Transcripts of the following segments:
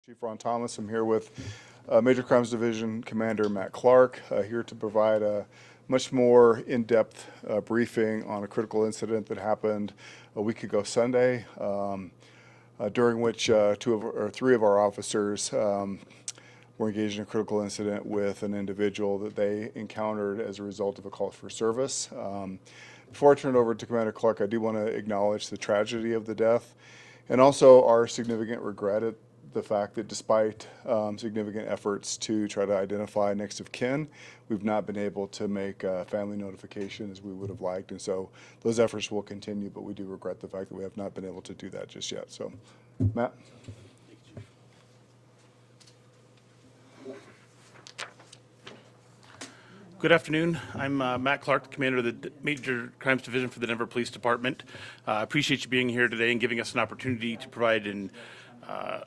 Chief Ron Thomas. I'm here with Major Crimes Division Commander Matt Clark, here to provide a much more in-depth briefing on a critical incident that happened a week ago Sunday, during which three of our officers were engaged in a critical incident with an individual that they encountered as a result of a call for service. Before I turn it over to Commander Clark, I do want to acknowledge the tragedy of the death and also our significant regret at the fact that despite significant efforts to try to identify next of kin, we've not been able to make family notification as we would have liked. And so those efforts will continue, but we do regret the fact that we have not been able to do that just yet. So, Matt? Good afternoon. I'm Matt Clark, the commander of the Major Crimes Division for the Denver Police Department. I appreciate you being here today and giving us an opportunity to provide an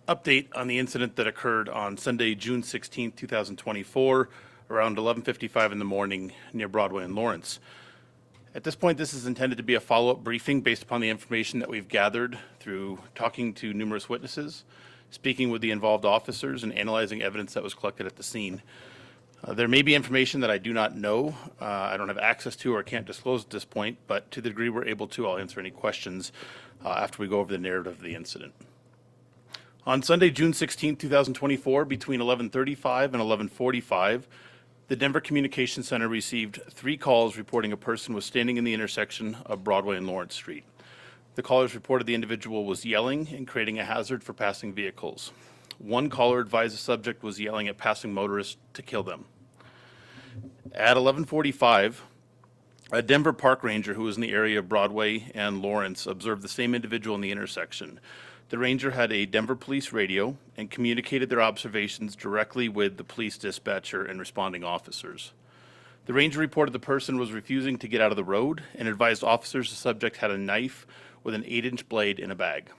update on the incident that occurred on Sunday, June 16, 2024, around 11:55 in the morning near Broadway and Lawrence. At this point, this is intended to be a follow-up briefing based upon the information that we've gathered through talking to numerous witnesses, speaking with the involved officers, and analyzing evidence that was collected at the scene. There may be information that I do not know, I don't have access to, or can't disclose at this point, but to the degree we're able to, I'll answer any questions after we go over the narrative of the incident. On Sunday, June 16, 2024, between 11:35 and 11:45, the Denver Communications Center received 3 calls reporting a person was standing in the intersection of Broadway and Lawrence Street. The callers reported the individual was yelling and creating a hazard for passing vehicles. One caller advised the subject was yelling at passing motorists to kill them. At 11:45, a Denver park ranger who was in the area of Broadway and Lawrence observed the same individual in the intersection. The ranger had a Denver police radio and communicated their observations directly with the police dispatcher and responding officers. The ranger reported the person was refusing to get out of the road and advised officers the subject had a knife with an 8-inch blade in a bag.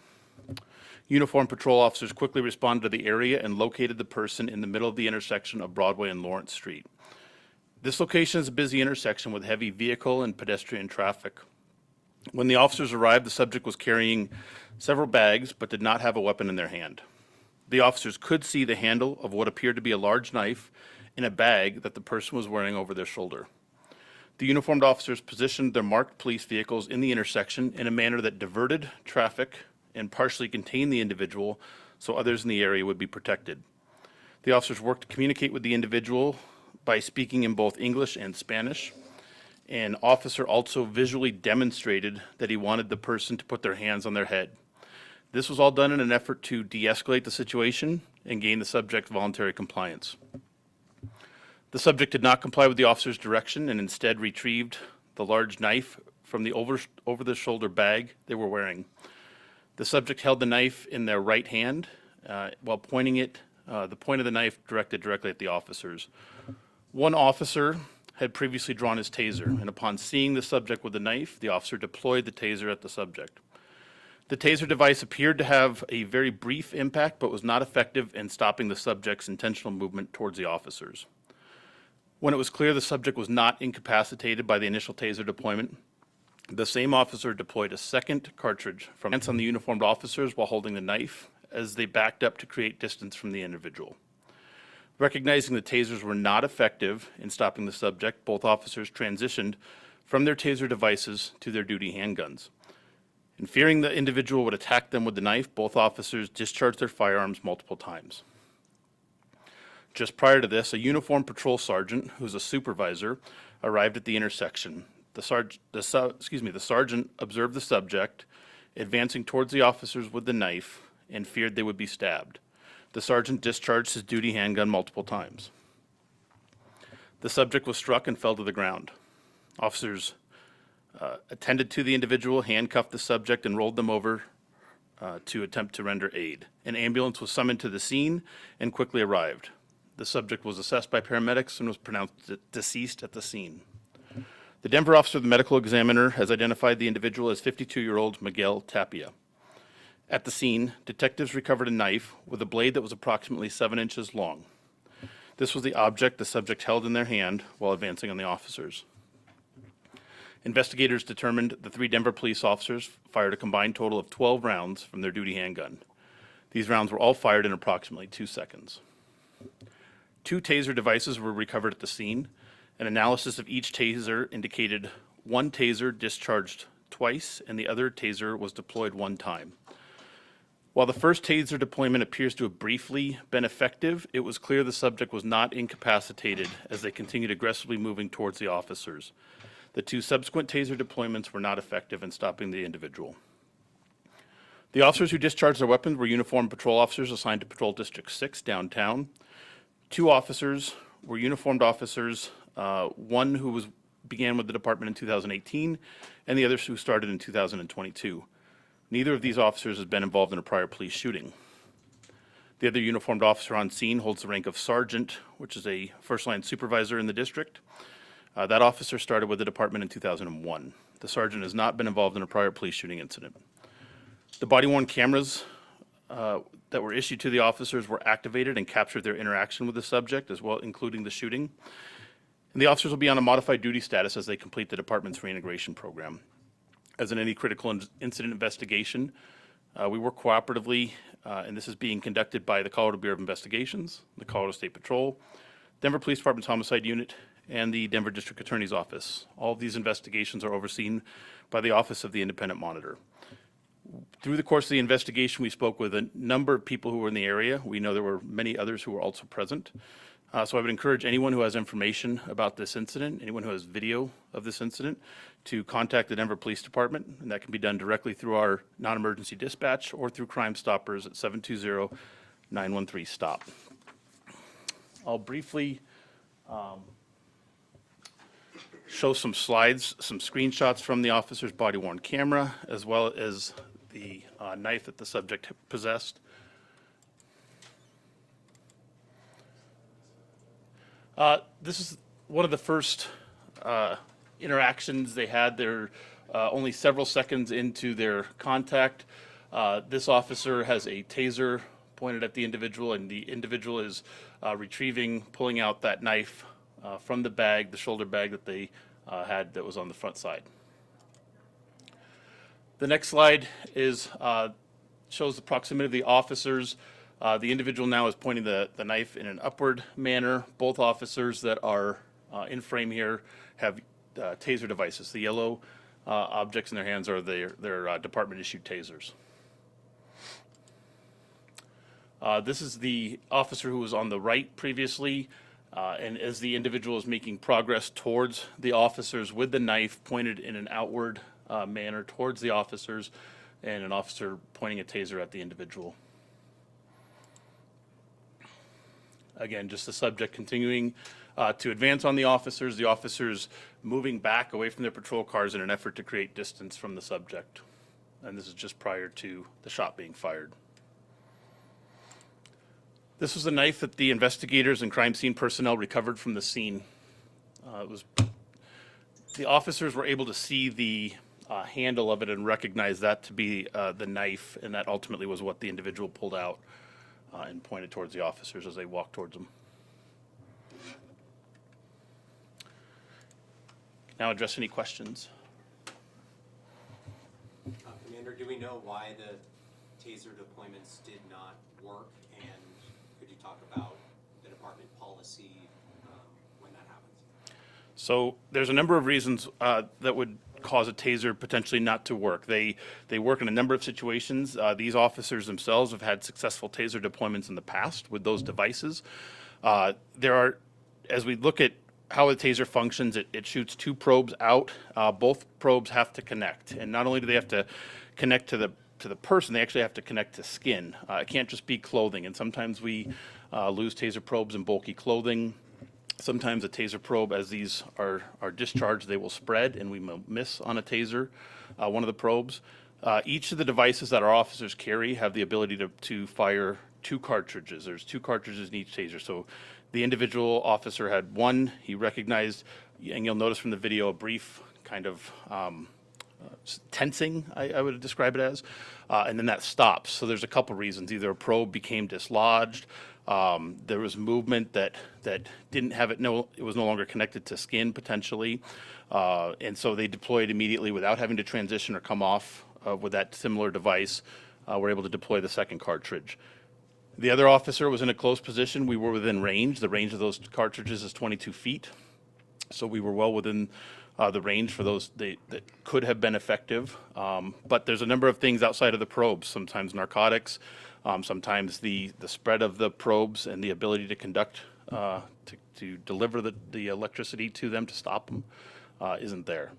Uniformed patrol officers quickly responded to the area and located the person in the middle of the intersection of Broadway and Lawrence Street. This location is a busy intersection with heavy vehicle and pedestrian traffic. When the officers arrived, the subject was carrying several bags but did not have a weapon in their hand. The officers could see the handle of what appeared to be a large knife in a bag that the person was wearing over their shoulder. The uniformed officers positioned their marked police vehicles in the intersection in a manner that diverted traffic and partially contained the individual so others in the area would be protected. The officers worked to communicate with the individual by speaking in both English and Spanish. An officer also visually demonstrated that he wanted the person to put their hands on their head. This was all done in an effort to de-escalate the situation and gain the subject's voluntary compliance. The subject did not comply with the officer's direction and instead retrieved the large knife from the over-the-shoulder bag they were wearing. The subject held the knife in their right hand while pointing it, the point of the knife directed directly at the officers. One officer had previously drawn his taser, and upon seeing the subject with the knife, the officer deployed the taser at the subject. The taser device appeared to have a very brief impact, but was not effective in stopping the subject's intentional movement towards the officers. When it was clear the subject was not incapacitated by the initial taser deployment, the same officer deployed a second cartridge from on the uniformed officers while holding the knife as they backed up to create distance from the individual. Recognizing the tasers were not effective in stopping the subject, both officers transitioned from their taser devices to their duty handguns. And fearing the individual would attack them with the knife, both officers discharged their firearms multiple times. Just prior to this, a uniformed patrol sergeant, who's a supervisor, arrived at the intersection. The sergeant observed the subject advancing towards the officers with the knife and feared they would be stabbed. The sergeant discharged his duty handgun multiple times. The subject was struck and fell to the ground. Officers attended to the individual, handcuffed the subject, and rolled them over to attempt to render aid. An ambulance was summoned to the scene and quickly arrived. The subject was assessed by paramedics and was pronounced deceased at the scene. The Denver officer, the medical examiner, has identified the individual as 52-year-old Miguel Tapia. At the scene, detectives recovered a knife with a blade that was approximately 7 inches long. This was the object the subject held in their hand while advancing on the officers. Investigators determined the 3 Denver police officers fired a combined total of 12 rounds from their duty handgun. These rounds were all fired in approximately 2 seconds. 2 taser devices were recovered at the scene. An analysis of each taser indicated one taser discharged twice and the other taser was deployed 1 time. While the first taser deployment appears to have briefly been effective, it was clear the subject was not incapacitated as they continued aggressively moving towards the officers. The 2 subsequent taser deployments were not effective in stopping the individual. The officers who discharged their weapons were uniformed patrol officers assigned to Patrol District 6 downtown. 2 officers were uniformed officers, one who began with the department in 2018, and the others who started in 2022. Neither of these officers has been involved in a prior police shooting. The other uniformed officer on scene holds the rank of sergeant, which is a first-line supervisor in the district. That officer started with the department in 2001. The sergeant has not been involved in a prior police shooting incident. The body-worn cameras that were issued to the officers were activated and captured their interaction with the subject, as well, including the shooting. And the officers will be on a modified duty status as they complete the department's reintegration program. As in any critical incident investigation, we work cooperatively, and this is being conducted by the Colorado Bureau of Investigations, the Colorado State Patrol, Denver Police Department's Homicide Unit, and the Denver District Attorney's Office. All of these investigations are overseen by the Office of the Independent Monitor. Through the course of the investigation, we spoke with a number of people who were in the area. We know there were many others who were also present. So I would encourage anyone who has information about this incident, anyone who has video of this incident, to contact the Denver Police Department, and that can be done directly through our non-emergency dispatch or through Crime Stoppers at 720-913-STOP. I'll briefly show some slides, some screenshots from the officer's body-worn camera, as well as the knife that the subject possessed. This is one of the first interactions they had. They're only several seconds into their contact. This officer has a taser pointed at the individual, and the individual is retrieving, pulling out that knife from the bag, the shoulder bag that they had that was on the front side. The next slide is shows the proximity of the officers. The individual now is pointing the knife in an upward manner. Both officers that are in frame here have taser devices. The yellow objects in their hands are their department-issued tasers. This is the officer who was on the right previously, and as the individual is making progress towards the officers with the knife pointed in an outward manner towards the officers, and an officer pointing a taser at the individual. Again, just the subject continuing to advance on the officers moving back away from their patrol cars in an effort to create distance from the subject. And this is just prior to the shot being fired. This was the knife that the investigators and crime scene personnel recovered from the scene. The officers were able to see the handle of it and recognize that to be the knife, and that ultimately was what the individual pulled out and pointed towards the officers as they walked towards them. Now address any questions. Commander, do we know why the taser deployments did not work? And could you talk about the department policy when that happens? So there's a number of reasons that would cause a taser potentially not to work. They work in a number of situations. These officers themselves have had successful taser deployments in the past with those devices. There are, as we look at how a taser functions, it shoots 2 probes out. Both probes have to connect, and not only do they have to connect to the person, they actually have to connect to skin. It can't just be clothing, and sometimes we lose taser probes in bulky clothing. Sometimes a taser probe, as these are discharged, they will spread and we will miss on a taser, one of the probes. Each of the devices that our officers carry have the ability to fire 2 cartridges. There's 2 cartridges in each taser. So the individual officer had one. He recognized, and you'll notice from the video, a brief kind of tensing, I would describe it as, and then that stops. So there's a couple reasons. Either a probe became dislodged, there was movement that didn't have it was no longer connected to skin potentially, and so they deployed immediately without having to transition or come off with that similar device were able to deploy the second cartridge. The other officer was in a close position. We were within range. The range of those cartridges is 22 feet. So we were well within the range for those that could have been effective. But there's a number of things outside of the probes, sometimes narcotics, sometimes the spread of the probes and the ability to conduct, to deliver the electricity to them to stop them isn't there.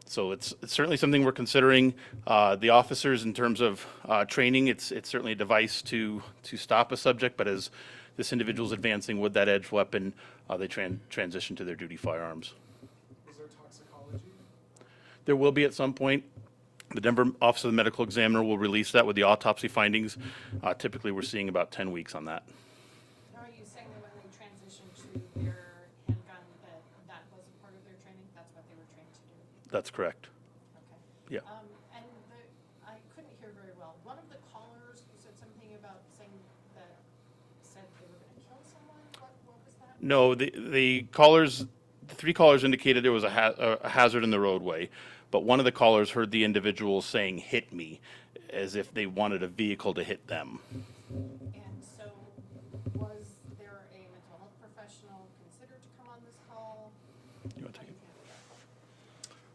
So it's certainly something we're considering. The officers, in terms of training, it's certainly a device to stop a subject, but as this individual's advancing with that edge weapon, they transition to their duty firearms. Is there toxicology? There will be at some point. The Denver Office of the Medical Examiner will release that with the autopsy findings. Typically, we're seeing about 10 weeks on that. Now, are you saying that when they transitioned to their handgun, that wasn't part of their training? That's what they were trained to do? That's correct. Okay. Yeah. And I couldn't hear very well. One of the callers, you said something about saying that said they were going to kill someone. What was that? No, the callers, the three callers indicated there was a hazard in the roadway, but one of the callers heard the individual saying, "Hit me," as if they wanted a vehicle to hit them. And so was there a mental health professional considered to come on this call? You want to How take do it?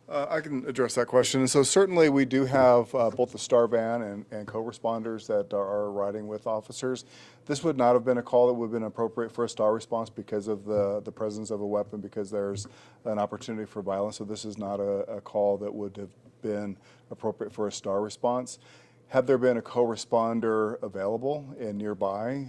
you handle that? I can address that question. And so certainly we do have both the STAR van and co-responders that are riding with officers. This would not have been a call that would have been appropriate for a STAR response because of the presence of a weapon, because there's an opportunity for violence. So this is not a call that would have been appropriate for a STAR response. Had there been a co-responder available and nearby,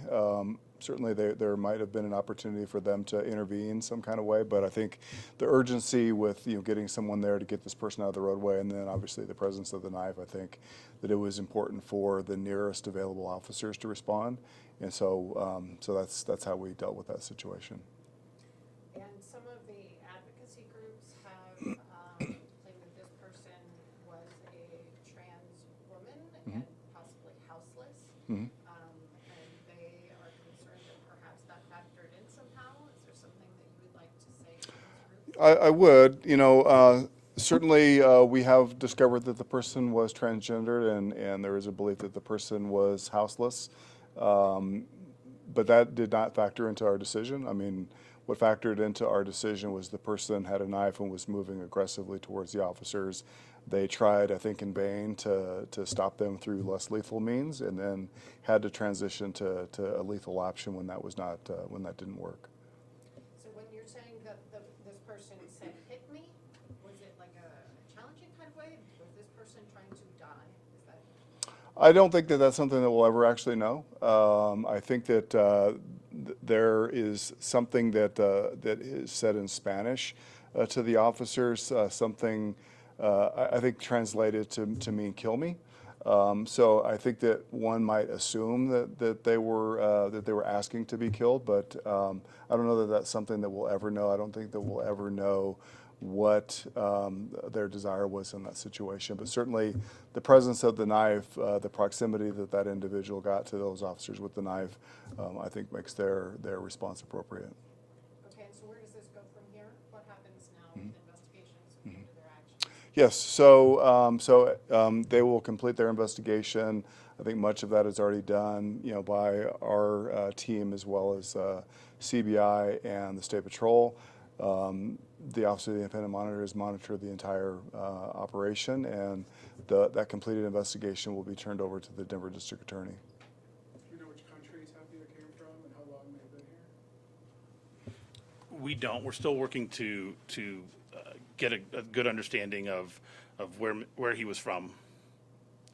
certainly there might have been an opportunity for them to intervene some kind of way, but I think the urgency with getting someone there to get this person out of the roadway, and then obviously the presence of the knife, I think that it was important for the nearest available officers to respond, and so that's how we dealt with that situation. And some of the advocacy groups have claimed that this person was a trans woman and possibly houseless. Mhm. And they are concerned that perhaps that factored in somehow. Is there something that you would like to say to those groups? I would, certainly we have discovered that the person was transgendered, and there is a belief that the person was houseless. But that did not factor into our decision. I mean, what factored into our decision was the person had a knife and was moving aggressively towards the officers. They tried, I think, in vain to stop them through less lethal means, and then had to transition to a lethal option when that was not when that didn't work. So when you're saying that this person said hit me, was it like a challenging kind of way? Was this person trying to die? Is that? I don't think that that's something that we'll ever actually know. I think that there is something that is said in Spanish to the officers, something I think translated to mean "kill me." So I think that one might assume that they were asking to be killed, but I don't know that that's something that we'll ever know. I don't think that we'll ever know what their desire was in that situation. But certainly the presence of the knife, the proximity that individual got to those officers with the knife, I think makes their response appropriate. Okay, and so where does this go from here? What happens now with investigations and into their action? Yes, so they will complete their investigation. I think much of that is already done, by our team as well as CBI and the State Patrol. The Office of the Independent Monitors monitor the entire operation, and that completed investigation will be turned over to the Denver District Attorney. Do you know which countries Tapia came from and how long they've been here? We don't. We're still working to get a good understanding of where he was from.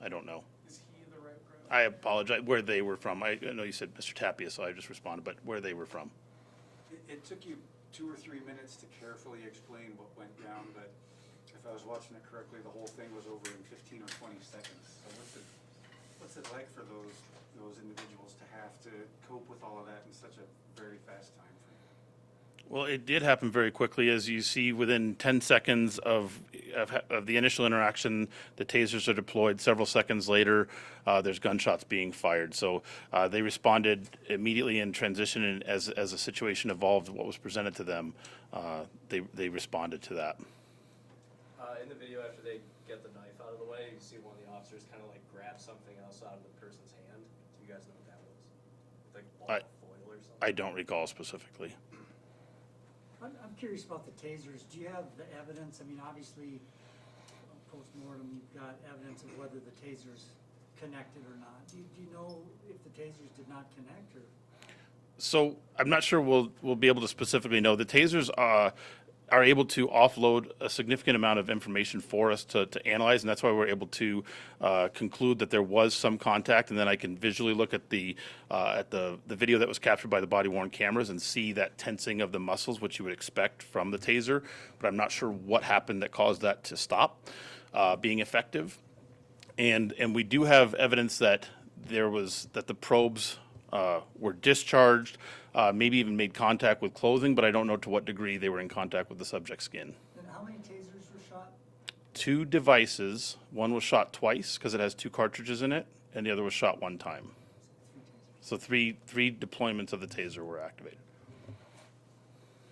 I don't know. Is he the right person? I apologize. Where they were from. I know you said Mr. Tapia, so I just responded, but where they were from. It took you 2 or 3 minutes to carefully explain what went down, but if I was watching it correctly, the whole thing was over in 15 or 20 seconds. So what's it like for those individuals to have to cope with all of that in such a very fast time frame? Well, it did happen very quickly. As you see, within 10 seconds of the initial interaction, the tasers are deployed. Several seconds later, there's gunshots being fired. So they responded immediately in transition, and as the situation evolved, what was presented to them, they responded to that. In the video, after they get the knife out of the way, you see one of the officers kind of like grab something else out of the person's hand. Do you guys know what that was? Like ball of foil or something? I don't recall specifically. I'm curious about the tasers. Do you have the evidence? I mean, obviously, post-mortem, you've got evidence of whether the tasers connected or not. Do you know if the tasers did not connect, or? So I'm not sure we'll be able to specifically know. The tasers are able to offload a significant amount of information for us to analyze, and that's why we're able to conclude that there was some contact. And then I can visually look at the video that was captured by the body-worn cameras and see that tensing of the muscles, which you would expect from the taser. But I'm not sure what happened that caused that to stop being effective. And we do have evidence that the probes were discharged, maybe even made contact with clothing, but I don't know to what degree they were in contact with the subject's skin. And how many tasers were shot? 2 devices. One was shot twice because it has 2 cartridges in it, and the other was shot 1 time. So three deployments of the taser were activated.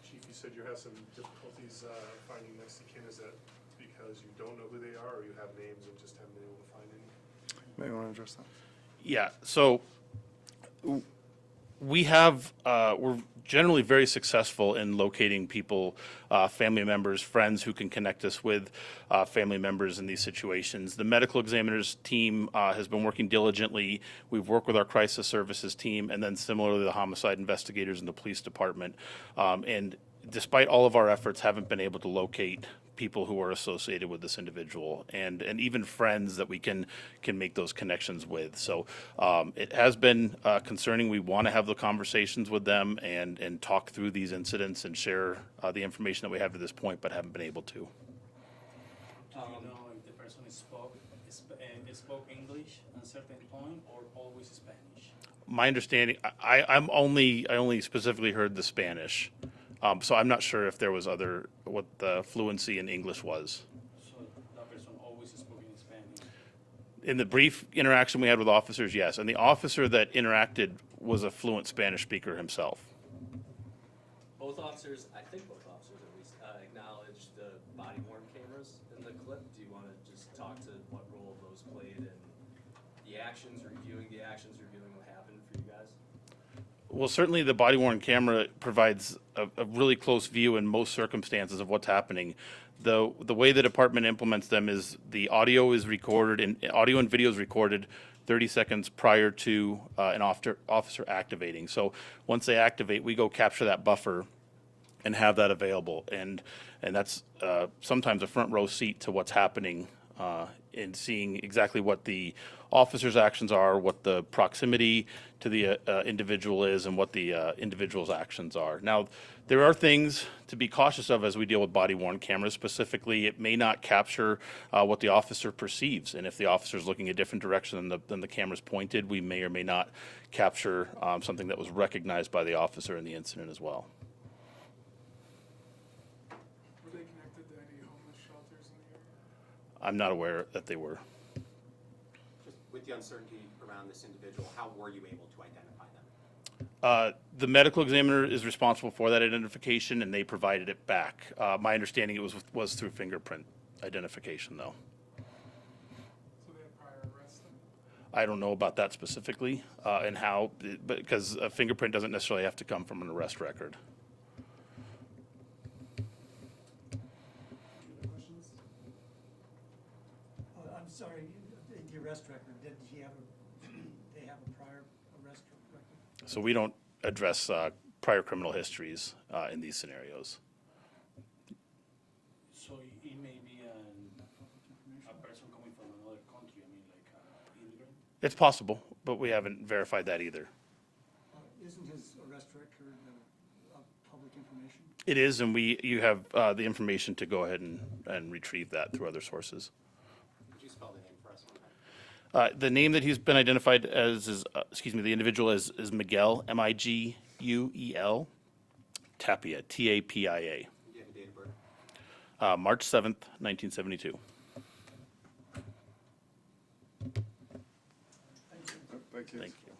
Chief, you said you have some difficulties finding next of kin. Is that because you don't know who they are, or you have names and just haven't been able to find any? May you want to address that? Yeah, so we have, we're generally very successful in locating people, family members, friends who can connect us with family members in these situations. The medical examiner's team has been working diligently. We've worked with our crisis services team, and then similarly the homicide investigators in the police department. And despite all of our efforts, haven't been able to locate people who are associated with this individual, and even friends that we can make those connections with. So it has been concerning. We want to have the conversations with them and talk through these incidents and share the information that we have to this point, but haven't been able to. Do you know if the person spoke English at a certain point or always Spanish? My understanding, I only specifically heard the Spanish. So I'm not sure if there was what the fluency in English was. So that person always spoke in Spanish. In the brief interaction we had with officers, yes. And the officer that interacted was a fluent Spanish speaker himself. Both officers, I think both officers at least, acknowledged the body-worn cameras in the clip. Do you want to just talk to what role those played in the actions, reviewing what happened for you guys? Well, certainly the body-worn camera provides a really close view in most circumstances of what's happening. The way the department implements them is the audio is recorded, and audio and video is recorded 30 seconds prior to an officer activating. So once they activate, we go capture that buffer and have that available. And that's sometimes a front row seat to what's happening in seeing exactly what the officer's actions are, what the proximity to the individual is, and what the individual's actions are. Now, there are things to be cautious of as we deal with body-worn cameras. Specifically, it may not capture what the officer perceives, and if the officer is looking a different direction than the camera's pointed, we may or may not capture something that was recognized by the officer in the incident as well. Were they connected to any homeless shelters in the area? I'm not aware that they were. Just with the uncertainty around this individual, how were you able to identify them? The medical examiner is responsible for that identification, and they provided it back. My understanding it was through fingerprint identification, though. So they had prior arrests then? I don't know about that specifically, and how, because a fingerprint doesn't necessarily have to come from an arrest record. Any other questions? I'm sorry, the arrest record, did he have they have a prior arrest record? So we don't address prior criminal histories in these scenarios. So it may be a person coming from another country, I mean like immigrant? It's possible, but we haven't verified that either. Isn't his arrest record public information? It is, and you have the information to go ahead and retrieve that through other sources. Could you spell the name for us one time? The name that he's been identified as is, the individual is Miguel, Miguel Tapia, Tapia. Do you have a date of birth? March 7th, 1972. Thank you. Thank you.